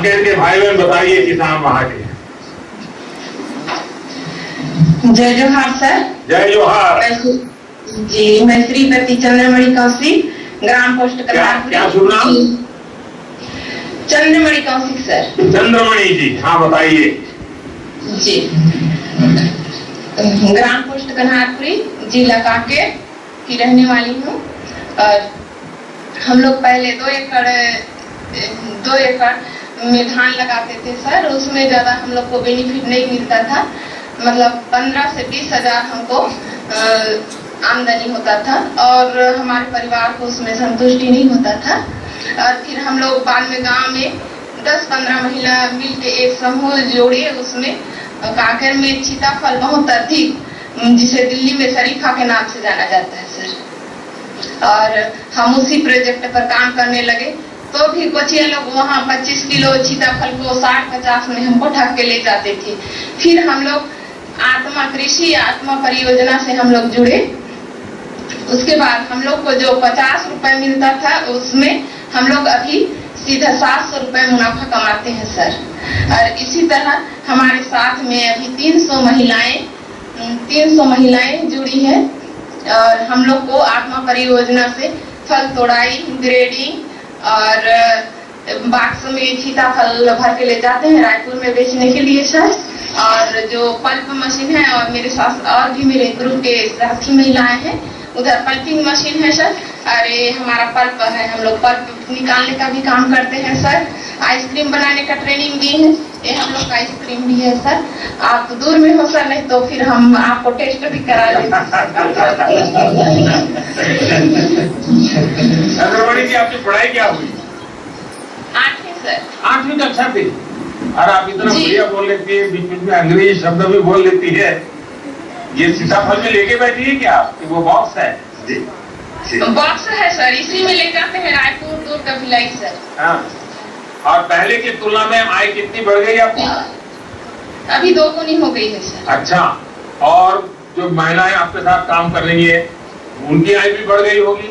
कांकेर के भाई बहन बताइए, किसान वहां के। जय जोहार सर। जय जोहार जी। मैं श्रीमती चंद्रमणि कौशिक, ग्राम पोस्ट कन्हारपुरी। क्या शुभ नाम? चंद्रमणि कौशिक सर। चंद्रमणि जी, हाँ बताइए जी। ग्राम पोस्ट कन्हारपुरी, जिला कांकेर की रहने वाली हूँ। और हम लोग पहले 2 एकड़ में धान लगाते थे सर। उसमें ज्यादा हम लोग को बेनिफिट नहीं मिलता था, मतलब 15 से 20 हजार हमको आमदनी होता था और हमारे परिवार को उसमें संतुष्टि नहीं होता था। और फिर हम लोग बाद में गांव में 10-15 महिला मिलके एक समूह जोड़े। उसमें कांकेर में सीताफल बहुत अधिक, जिसे दिल्ली में शरीफा के नाम से जाना जाता है सर। और हम उसी प्रोजेक्ट पर काम करने लगे तो भी बच्चियां लोग वहाँ 25 किलो सीताफल को 60-50 में हमको ठग के ले जाते थे। फिर हम लोग कृषि आत्मा परियोजना से हम लोग जुड़े। उसके बाद हम लोग को जो 50 रुपए मिलता था, उसमें हम लोग अभी सीधा 700 रुपए मुनाफा कमाते हैं सर। और इसी तरह हमारे साथ में अभी 300 महिलाएं जुड़ी हैं। और हम लोग को आत्मा परियोजना से फल तोड़ाई, ग्रेडिंग और बाक्स में सीताफल भर के ले जाते हैं रायपुर में बेचने के लिए सर। और जो पल्प मशीन है, और मेरे साथ और भी मेरे ग्रुप के साथी महिलाएं हैं, उधर पल्पिंग मशीन है सर। अरे हमारा पल्प है, हम लोग पल्प निकालने का भी काम करते हैं सर। आइसक्रीम बनाने का ट्रेनिंग भी है, ये हम लोग का आइसक्रीम भी है सर। आप तो दूर में हो सर, नहीं तो फिर हम आपको टेस्ट भी करा लेते हैं। चंद्रमणि जी, आपकी पढ़ाई क्या हुई? 8वीं सर। 8वीं कक्षा थी। और आप इतना बढ़िया बोल लेती है, बीच बीच में अंग्रेजी शब्द भी बोल लेती है। ये सीताफल में लेके बैठी है क्या? वो बॉक्स है? बॉक्स है सर, इसी में ले जाते हैं रायपुर दूर का भिलाई सर। हाँ। और पहले की तुलना में आय कितनी बढ़ गई आपकी? अभी 2 गुनी हो गई है सर। अच्छा। और जो महिलाएं आपके साथ काम कर रही है, उनकी आय भी बढ़ गई होगी?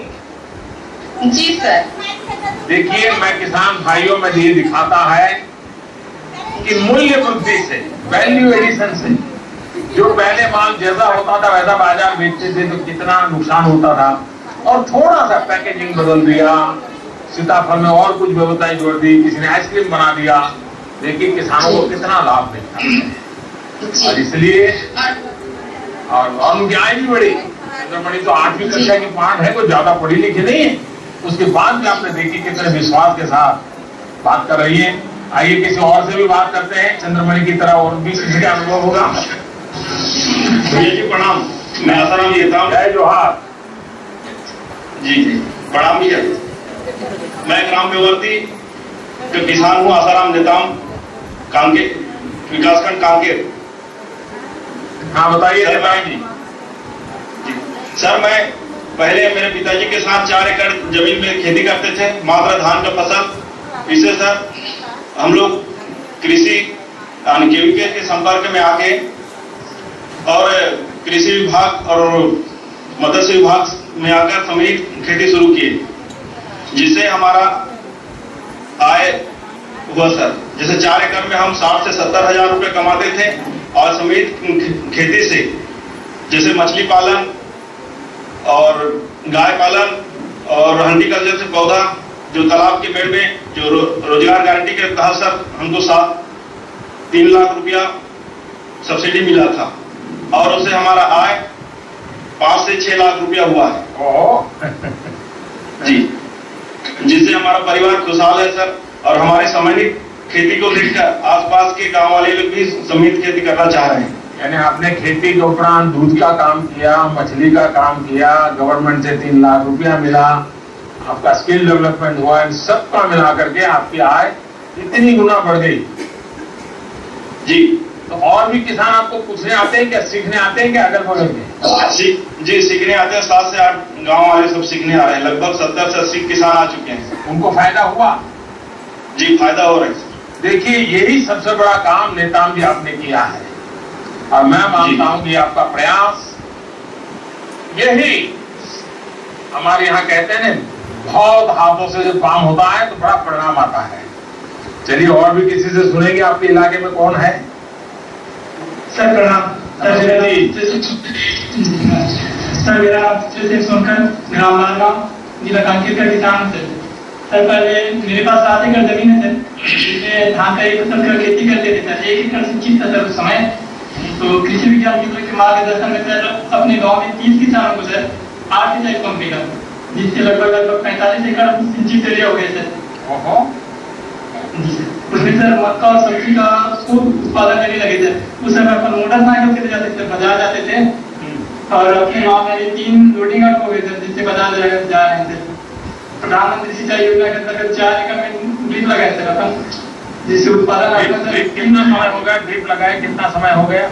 जी सर। देखिए, मैं किसान भाइयों में ये दिखाता है कि मूल्य वृद्धि से, वैल्यू एडिशन से, जो पहले माल जैसा होता था वैसा बाजार बेचते थे तो कितना नुकसान होता था। और थोड़ा सा पैकेजिंग बदल दिया, सीताफल में और कुछ व्यवस्थाएं जोड़ दी, किसी ने आइसक्रीम बना दिया। देखिए किसानों को कितना लाभ मिलता है। और इसलिए और उनकी आय भी बढ़ी। चंद्रमणि तो 8वीं कक्षा की पाठ है, कोई ज्यादा पढ़ी लिखी नहीं है। उसके बाद भी आपने देखी कितने विश्वास के साथ बात कर रही है। आइए किसी और से भी बात करते हैं, चंद्रमणि की तरह और भी किसी का अनुभव होगा। भैया जी प्रणाम, मैं आसाराम लेता हूँ। जय जोहार जी जी प्रणाम भैया। मैं ग्राम बेवर्ती के किसान हूँ, आसाराम लेता हूँ, कांकेर विकासखंड कांकेर। हाँ बताइए जी। सर मैं पहले मेरे पिताजी के साथ 4 एकड़ जमीन में खेती करते थे, मात्र धान का फसल। इससे सर हम लोग कृषि केवीके के संपर्क में आके और कृषि विभाग और मत्स्य विभाग में आकर सामूहिक खेती शुरू की, जिससे हमारा आय हुआ सर। जैसे 4 एकड़ में हम 60 से 70 हजार रुपए कमाते थे। और सामूहिक खेती से जैसे मछली पालन और गाय पालन और हॉर्टिकल्चर से पौधा, जो तालाब के बेड में जो रोजगार गारंटी के तहत सर हमको 3 लाख रुपया सब्सिडी मिला था। और उससे हमारा आय 5 से 6 लाख रुपया हुआ है जी, जिससे हमारा परिवार खुशहाल है सर। और हमारे सामान्य खेती को देखकर आसपास के गांव वाले लोग भी सामूहिक खेती करना चाह रहे हैं। यानी आपने खेती के उपरांत दूध का काम किया, मछली का काम किया, गवर्नमेंट से 3 लाख रुपया मिला, आपका स्किल डेवलपमेंट हुआ, इन सबका मिला करके आपकी आय इतनी गुना बढ़ गई जी। तो और भी किसान आपको पूछने आते हैं क्या, सीखने आते हैं क्या अगल बगल के? जी सीखने आते हैं। 7 से 8 गांव वाले सब सीखने आ रहे हैं। लगभग 70 से 80 किसान आ चुके हैं। उनको फायदा हुआ? जी फायदा हो रहा है। देखिए यही सबसे बड़ा काम नेताम जी आपने किया है। और मैं मानता हूं कि आपका प्रयास, यही हमारे यहाँ कहते हैं ना, बहुत हाथों से जो काम होता है तो बड़ा परिणाम आता है। चलिए और भी किसी से सुनेंगे आपके इलाके में कौन है। सर प्रणाम। सर मेरा नाम श्री सोनकर, ग्राम मालगांव, जिला कांकेर का किसान है। सर पहले मेरे पास 7 एकड़ जमीन है सर, जिसमें धान का 1 फसल का खेती करते थे सर। 1 एकड़ सिंचित था सर उस समय। तो कृषि विज्ञान केंद्र के मार्गदर्शन में सर अपने गांव में 30 किसानों को सर 8 सिंचाई पंप मिला, जिससे लगभग 45 एकड़ सिंचित एरिया हो गए सर। उसमें सर मक्का और सब्जी का खूब उत्पादन करने लगे थे। उस समय अपन मोटरसाइकिल से जाते थे, बाजार जाते थे, और अपने गाँव में 3 लोडिंग हो गए थे, जिससे बाजार जा रहे थे। प्रधानमंत्री सिंचाई योजना के अंतर्गत 4 एकड़ में ड्रिप लगाए थे अपन, जिससे उत्पादन कितना समय हो गया ड्रिप लगाए, कितना समय हो गया?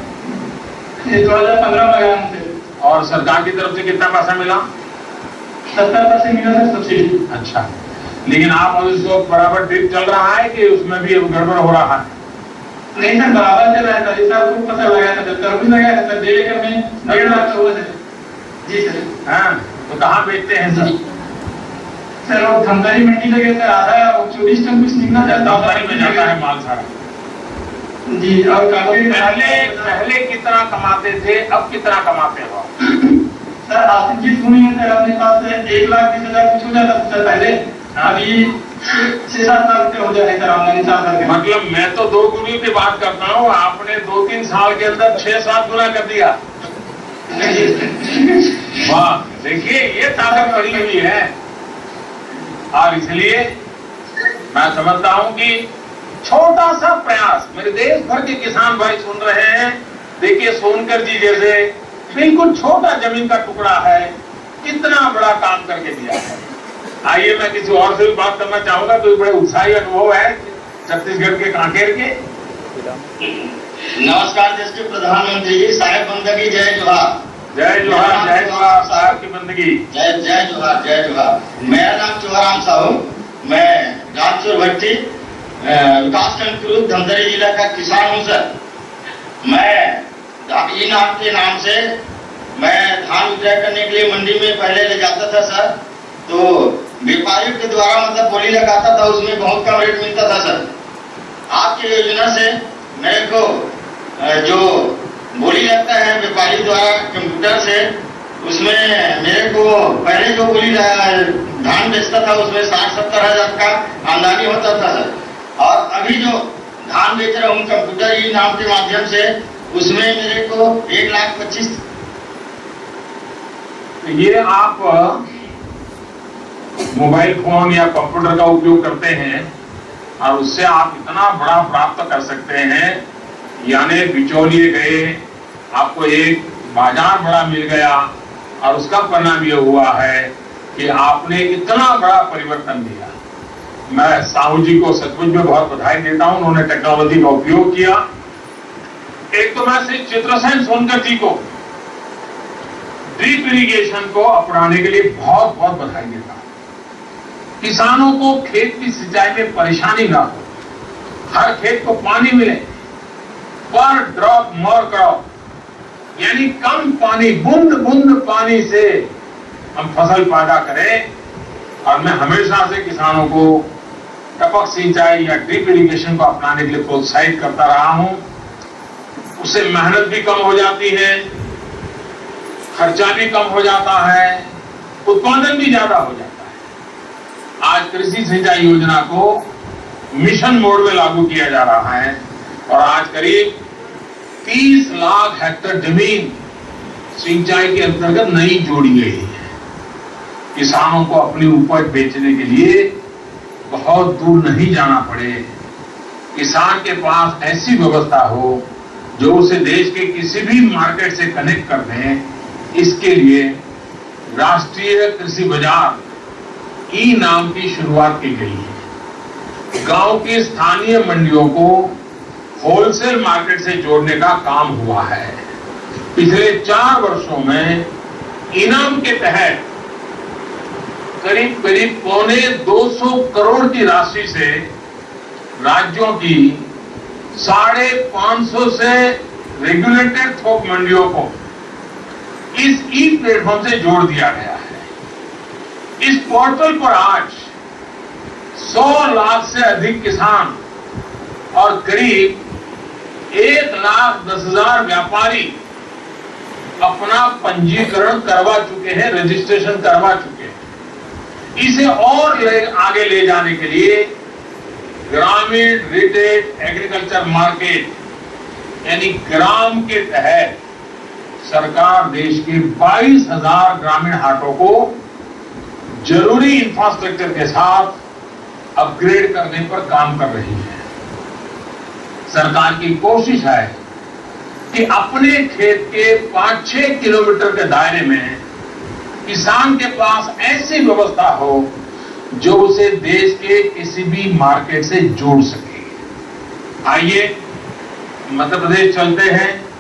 2015 में लगाया थे। और सरकार की तरफ से कितना पैसा मिला? 70% मिला सर सब्सिडी। अच्छा, लेकिन आप अब इसको बराबर ड्रिप चल रहा है कि उसमें भी गड़बड़ हो रहा है? नहीं सर, बराबर चल रहा है सर। इस साल खूब फसल लगाया था, तरबूज लगाया था सर, 1.5 एकड़ में 1.5 लाख हुआ सर। जी सर। हाँ, तो कहाँ बेचते हैं सर? सर वो धमदारी मंडी लगे सर, आधा 24 टन कुछ निकला जाता धमदारी में जाता है माल सारा। जी। और पहले कितना कमाते थे, अब कितना कमाते हो? सर आर्थिक चीज सुनी है सर, अपने पास 1,20,000 कुछ हो जाता था सर पहले। अभी 6-7 लाख रुपये हो जाए सर आमदनी साल भर के। मतलब मैं तो 2 गुनी की बात करता हूँ, आपने 2-3 साल के अंदर 6-7 गुना कर दिया। वाह, देखिए ये ताकत बड़ी हुई है। और इसलिए मैं समझता हूं कि छोटा सा प्रयास, मेरे देश भर के किसान भाई सुन रहे हैं। देखिए सोनकर जी जैसे बिल्कुल छोटा जमीन का टुकड़ा है, कितना बड़ा काम करके दिया है। आइए मैं किसी और से भी बात करना चाहूंगा, तो बड़े उत्साही अनुभव है छत्तीसगढ़ के कांकेर के। नमस्कार देश के प्रधानमंत्री जी, साहेब बंदगी, जय जोहार। जय जोहार, जय जोहार साहब की बंदगी। जय जय जोहार, जय जोहार। मेरा नाम चौहाराम साहू, मैं राजचौर भट्टी विकासखंड कुरुद धमदारी जिला का किसान हूँ सर। मैं इन आपके नाम से मैं धान विक्रय करने के लिए मंडी में पहले ले जाता था सर, तो व्यापारियों के द्वारा मतलब बोली लगाता था, उसमें बहुत कम रेट मिलता था सर। आपकी योजना से मेरे को जो बोली लगता है व्यापारी द्वारा कंप्यूटर से, उसमें मेरे को पहले जो बोली धान बेचता था उसमें 60-70 हजार का आमदनी होता था सर, और अभी जो धान बेच रहा हूँ कंप्यूटर ई नाम के माध्यम से, उसमें मेरे को 1,25,000। ये आप मोबाइल फोन या कंप्यूटर का उपयोग करते हैं और उससे आप इतना बड़ा प्राप्त कर सकते हैं, यानी बिचौलिए गए, आपको एक बाजार बड़ा मिल गया, और उसका परिणाम ये हुआ है कि आपने इतना बड़ा परिवर्तन दिया। मैं साहू जी को सचमुच में बहुत बधाई देता हूं, उन्होंने टेक्नोलॉजी का उपयोग किया। एक तो मैं श्री चित्रसेन सोनकर जी को ड्रिप इरिगेशन को अपनाने के लिए बहुत बहुत बधाई देता हूं। किसानों को खेत की सिंचाई में परेशानी ना हो, हर खेत को पानी मिले, पर ड्रॉप मोर क्रॉप, यानी कम पानी, बूंद बूंद पानी से हम फसल पैदा करें। और मैं हमेशा से किसानों को टपक सिंचाई या ड्रिप इरिगेशन को अपनाने के लिए प्रोत्साहित करता रहा हूं। उससे मेहनत भी कम हो जाती है, खर्चा भी कम हो जाता है, उत्पादन भी ज्यादा हो जाता है। आज कृषि सिंचाई योजना को मिशन मोड में लागू किया जा रहा है और आज करीब 30 लाख हेक्टेयर जमीन सिंचाई के अंतर्गत नई जोड़ी गई है। किसानों को अपनी उपज बेचने के लिए बहुत दूर नहीं जाना पड़े, किसान के पास ऐसी व्यवस्था हो जो उसे देश के किसी भी मार्केट से कनेक्ट कर दें। इसके लिए राष्ट्रीय कृषि बाजार ई नाम की शुरुआत की गई है। गांव की स्थानीय मंडियों को होलसेल मार्केट से जोड़ने का काम हुआ है। पिछले 4 वर्षों में इनाम के तहत करीब 250 करोड़ की राशि से राज्यों की 550 से रेगुलेटेड थोक मंडियों को इस ई प्लेटफॉर्म से जोड़ दिया गया है। इस पोर्टल पर आज 100 लाख से अधिक किसान और करीब 1,10,000 व्यापारी अपना पंजीकरण करवा चुके हैं, रजिस्ट्रेशन करवा चुके हैं। इसे और आगे ले जाने के लिए ग्रामीण रिटेल एग्रीकल्चर मार्केट यानी ग्राम के तहत सरकार देश के 22,000 ग्रामीण हाटों को जरूरी इंफ्रास्ट्रक्चर के साथ अपग्रेड करने पर काम कर रही है। सरकार की कोशिश है कि अपने खेत के 5-6 किलोमीटर के दायरे में किसान के पास ऐसी व्यवस्था हो जो उसे देश के किसी भी मार्केट से जोड़ सके। आइए मध्य प्रदेश चलते हैं।